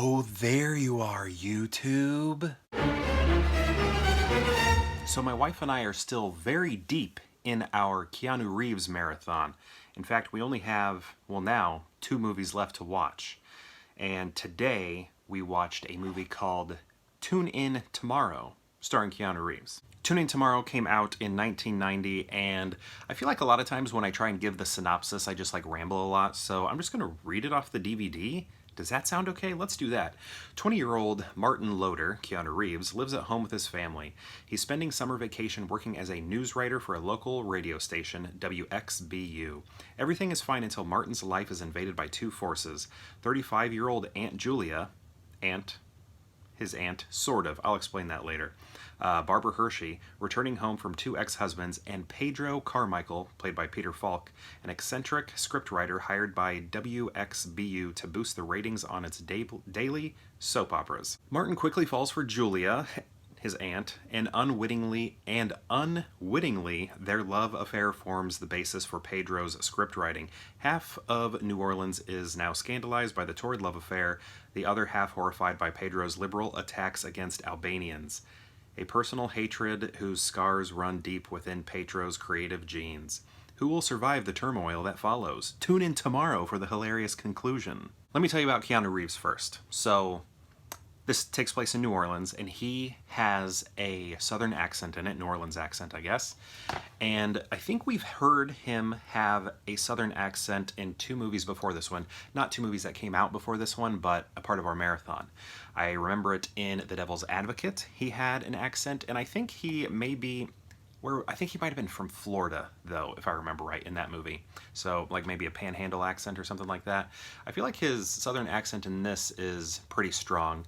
Oh, there you are, YouTube. So my wife and I are still very deep in our Keanu Reeves Marathon. In fact, we only have, well now, 2 movies left to watch. And today we watched a movie called Tune In Tomorrow, starring Keanu Reeves. Tune In Tomorrow came out in 1990, and I feel like a lot of times when I try and give the synopsis, I just ramble a lot, so I'm just gonna read it off the DVD. Does that sound okay? Let's do that. 20-year-old Martin Loder, Keanu Reeves, lives at home with his family. He's spending summer vacation working as a news writer for a local radio station, WXBU. Everything is fine until Martin's life is invaded by 2 forces. 35-year-old Aunt Julia, his aunt, sort of, I'll explain that later. Barbara Hershey, returning home from 2 ex-husbands, and Pedro Carmichael, played by Peter Falk, an eccentric scriptwriter hired by WXBU to boost the ratings on its daily soap operas. Martin quickly falls for Julia, his aunt, and unwittingly their love affair forms the basis for Pedro's scriptwriting. Half of New Orleans is now scandalized by the torrid love affair, the other half horrified by Pedro's liberal attacks against Albanians. A personal hatred whose scars run deep within Pedro's creative genes. Who will survive the turmoil that follows? Tune in tomorrow for the hilarious conclusion. Let me tell you about Keanu Reeves first. So, this takes place in New Orleans, and he has a southern accent in it, New Orleans accent, I guess. And I think we've heard him have a southern accent in 2 movies before this one. Not 2 movies that came out before this one, but a part of our marathon. I remember it in The Devil's Advocate. He had an accent, and I think he may be... I think he might have been from Florida, though, if I remember right, in that movie. So, maybe a panhandle accent or something like that. I feel like his southern accent in this is pretty strong.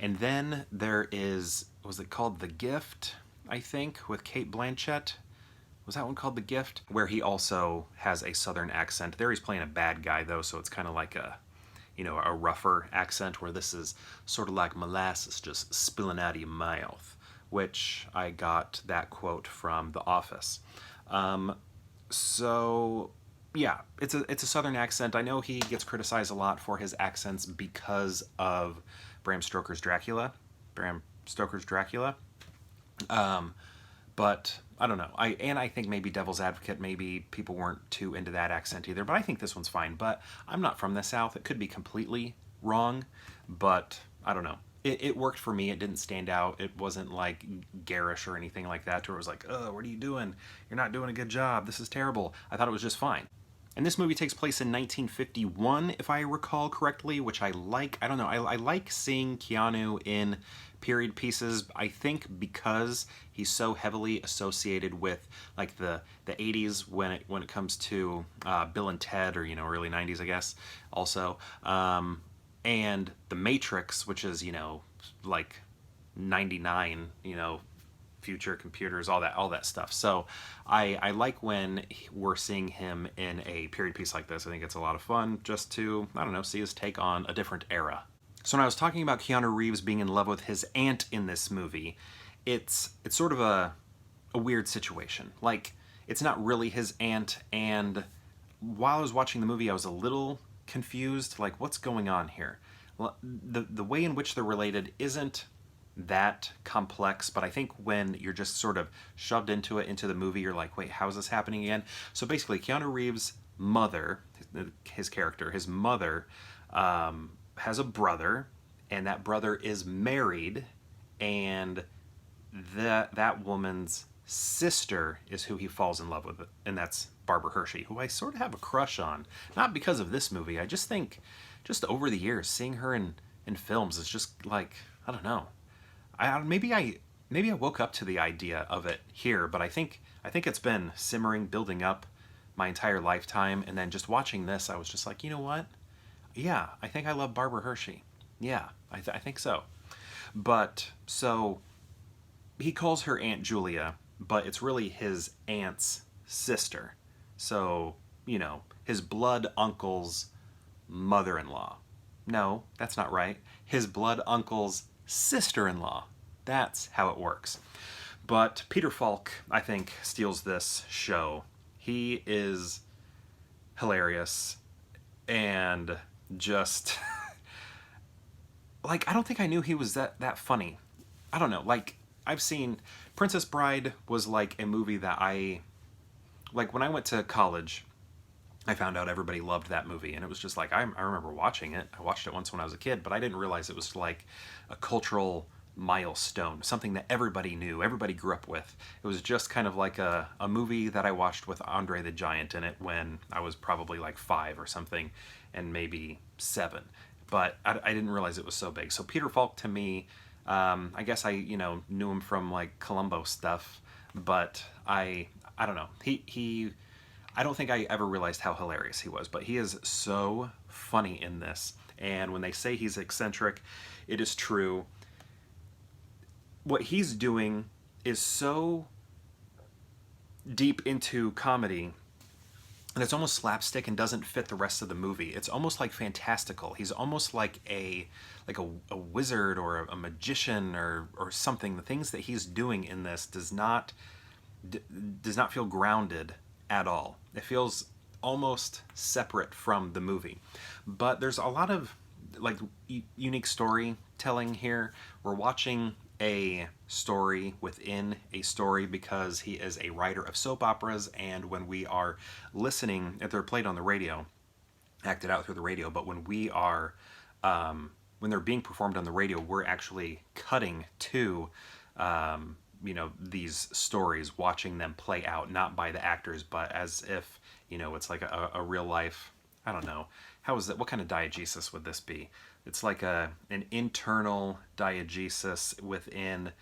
And then there is, was it called The Gift, I think, with Cate Blanchett? Was that one called The Gift? Where he also has a southern accent. There he's playing a bad guy, though, so it's kind of like a rougher accent, where this is sort of like molasses just spilling out of your mouth. Which I got that quote from The Office. So yeah, it's a southern accent. I know he gets criticized a lot for his accents because of Bram Stoker's Dracula. But I don't know. I think maybe Devil's Advocate, maybe people weren't too into that accent either. But I think this one's fine. But I'm not from the South. It could be completely wrong, but I don't know. It worked for me. It didn't stand out. It wasn't garish or anything like that, where it was oh, what are you doing? You're not doing a good job. This is terrible. I thought it was just fine. And this movie takes place in 1951, if I recall correctly, which I like. I don't know. I like seeing Keanu in period pieces, I think because he's so heavily associated with the 80s when it comes to Bill and Ted, or early 90s, I guess, also. And The Matrix, which is, 99, future computers, all that stuff. So I like when we're seeing him in a period piece like this. I think it's a lot of fun just to, I don't know, see his take on a different era. So when I was talking about Keanu Reeves being in love with his aunt in this movie, it's sort of a weird situation. It's not really his aunt, and while I was watching the movie, I was a little confused, what's going on here? Well, the way in which they're related isn't that complex, but I think when you're just sort of shoved into the movie, you're like, wait, how is this happening again? So basically, Keanu Reeves' mother, his character, his mother has a brother, and that brother is married, and that woman's sister is who he falls in love with, and that's Barbara Hershey, who I sort of have a crush on. Not because of this movie. I just think, just over the years, seeing her in films is just I don't know. Maybe I woke up to the idea of it here, but I think it's been simmering, building up my entire lifetime, and then just watching this, I was just like, you know what? Yeah, I think I love Barbara Hershey. Yeah, I think so. But, so, he calls her Aunt Julia, but it's really his aunt's sister. So, his blood uncle's mother-in-law. No, that's not right. His blood uncle's sister-in-law. That's how it works. But Peter Falk, I think, steals this show. He is hilarious and just like, I don't think I knew he was that funny. I don't know. Like, I've seen Princess Bride was like a movie that I like when I went to college. I found out everybody loved that movie, and it was just like I remember watching it. I watched it once when I was a kid, but I didn't realize it was like a cultural milestone, something that everybody knew, everybody grew up with. It was just kind of like a movie that I watched with Andre the Giant in it when I was probably like 5 or something, and maybe 7. But I didn't realize it was so big. So Peter Falk to me, I guess I knew him from like Columbo stuff, but I don't know. He I don't think I ever realized how hilarious he was, but he is so funny in this. And when they say he's eccentric, it is true. What he's doing is so deep into comedy and it's almost slapstick and doesn't fit the rest of the movie. It's almost like fantastical. He's almost like a wizard or a magician or something. The things that he's doing in this does not feel grounded at all. It feels almost separate from the movie. But there's a lot of like unique storytelling here. We're watching a story within a story because he is a writer of soap operas, and when we are listening, if they're played on the radio, acted out through the radio, but when we are when they're being performed on the radio, we're actually cutting to these stories, watching them play out, not by the actors, but as if it's like a real life. I don't know, how is that, what kind of diegesis would this be? It's like an internal diegesis within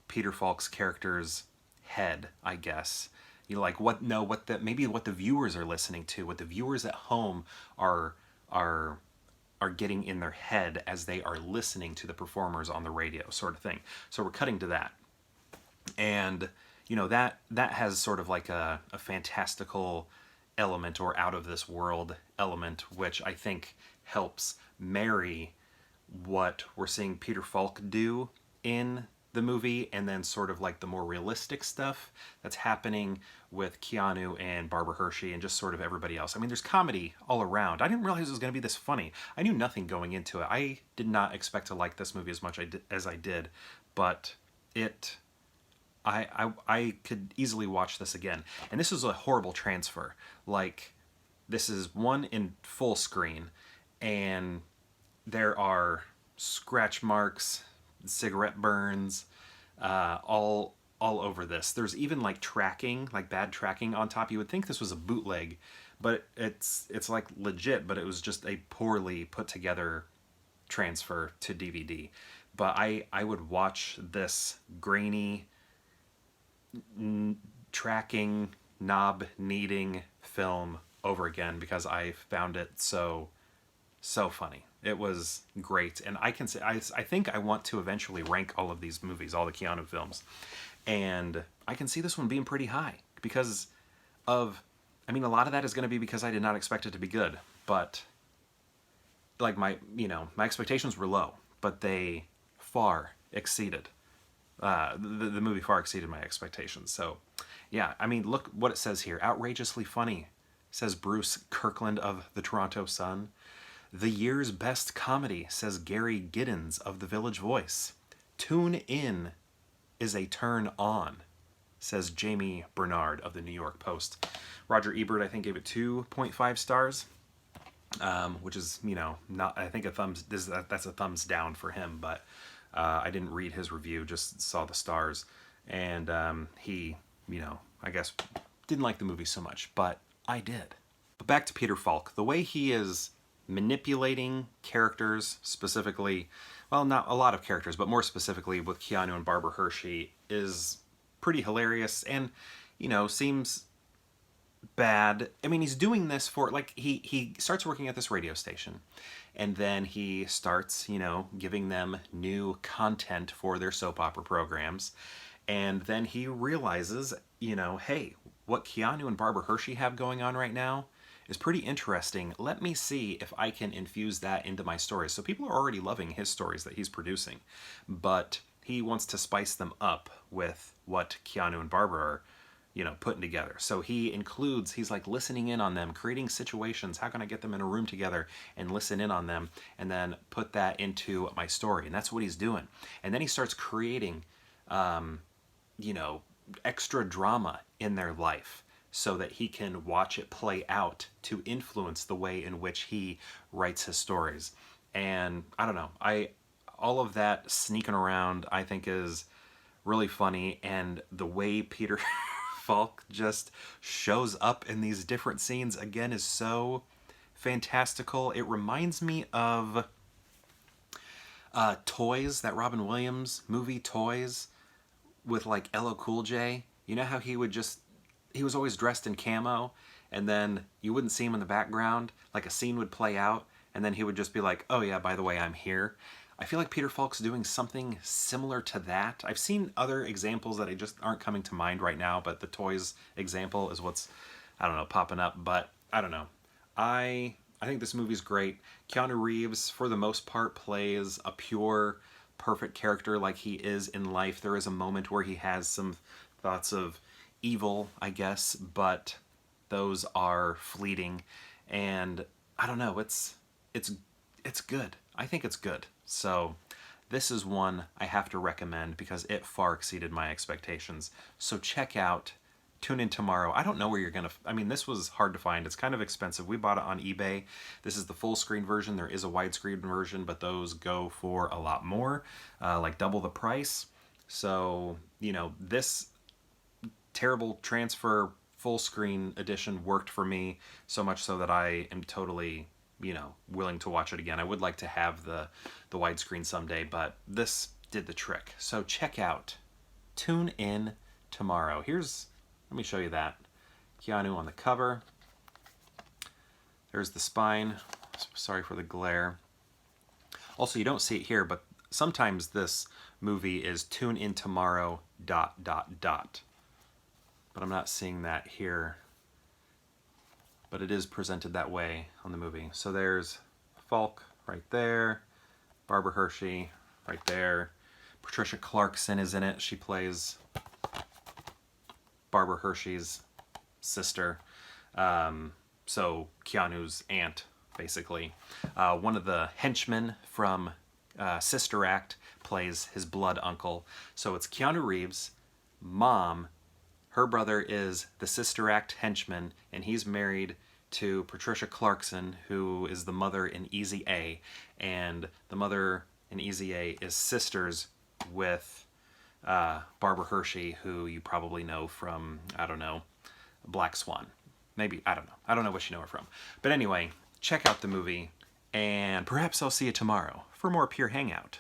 Peter Falk's character's head, I guess. Like maybe what the viewers are listening to, what the viewers at home are getting in their head as they are listening to the performers on the radio, sort of thing. So we're cutting to that. And that has sort of like a fantastical element or out of this world element, which I think helps marry what we're seeing Peter Falk do in the movie and then sort of like the more realistic stuff that's happening with Keanu and Barbara Hershey and just sort of everybody else. I mean, there's comedy all around. I didn't realize it was going to be this funny. I knew nothing going into it. I did not expect to like this movie as much as I did, but I could easily watch this again. And this was a horrible transfer. Like, this is one in full screen, and there are scratch marks, cigarette burns, all over this. There's even like tracking, like bad tracking on top. You would think this was a bootleg, but it's like legit, but it was just a poorly put together transfer to DVD. But I would watch this grainy, tracking, knob kneading film over again because I found it so funny. It was great, and I can say I think I want to eventually rank all of these movies, all the Keanu films, and I can see this one being pretty high because of, I mean, a lot of that is going to be because I did not expect it to be good, but like my expectations were low, but they far exceeded. The movie far exceeded my expectations. So, yeah, I mean, look what it says here. Outrageously funny, says Bruce Kirkland of the Toronto Sun. The year's best comedy, says Gary Giddens of the Village Voice. Tune in is a turn on, says Jamie Bernard of the New York Post. Roger Ebert, I think, gave it 2.5 stars, which is, not, I think that's a thumbs down for him, but I didn't read his review, just saw the stars, and he, I guess didn't like the movie so much, but I did. But back to Peter Falk. The way he is manipulating characters, specifically, well, not a lot of characters, but more specifically with Keanu and Barbara Hershey, is pretty hilarious and, seems bad. I mean, he's doing this for, like, he starts working at this radio station, and then he starts, giving them new content for their soap opera programs, and then he realizes, hey, what Keanu and Barbara Hershey have going on right now is pretty interesting. Let me see if I can infuse that into my stories. So people are already loving his stories that he's producing, but he wants to spice them up with what Keanu and Barbara are putting together. So he's like listening in on them, creating situations. How can I get them in a room together and listen in on them and then put that into my story? And that's what he's doing. And then he starts creating, extra drama in their life so that he can watch it play out to influence the way in which he writes his stories. And I don't know, all of that sneaking around I think is really funny, and the way Peter Falk just shows up in these different scenes again is so fantastical. It reminds me of Toys, that Robin Williams movie Toys, with like LL Cool J. You know how he was always dressed in camo, and then you wouldn't see him in the background, like a scene would play out, and then he would just be like, oh yeah, by the way, I'm here. I feel like Peter Falk's doing something similar to that. I've seen other examples that I just aren't coming to mind right now, but the Toys example is what's, I don't know, popping up. But I don't know. I think this movie's great. Keanu Reeves, for the most part, plays a pure, perfect character like he is in life. There is a moment where he has some thoughts of evil, I guess, but those are fleeting. And I don't know, it's good. I think it's good. So this is one I have to recommend because it far exceeded my expectations. So check out, tune in tomorrow. I don't know where you're going to... I mean, this was hard to find. It's kind of expensive. We bought it on eBay. This is the full screen version. There is a widescreen version, but those go for a lot more, like double the price. So, this terrible transfer full screen edition worked for me, so much so that I am totally... willing to watch it again. I would like to have the widescreen someday, but this did the trick. So check out, tune in tomorrow. Let me show you that. Keanu on the cover. There's the spine. Sorry for the glare. Also, you don't see it here, but sometimes this movie is tune in tomorrow ... But I'm not seeing that here. But it is presented that way on the movie. So there's Falk right there, Barbara Hershey right there. Patricia Clarkson is in it. She plays Barbara Hershey's sister. So Keanu's aunt, basically. One of the henchmen from Sister Act plays his blood uncle. So it's Keanu Reeves, mom. Her brother is the Sister Act henchman, and he's married to Patricia Clarkson, who is the mother in Easy A. And the mother in Easy A is sisters with Barbara Hershey, who you probably know from, I don't know, Black Swan. Maybe, I don't know. I don't know what you know her from. But anyway, check out the movie, and perhaps I'll see you tomorrow for more Pure Hangout.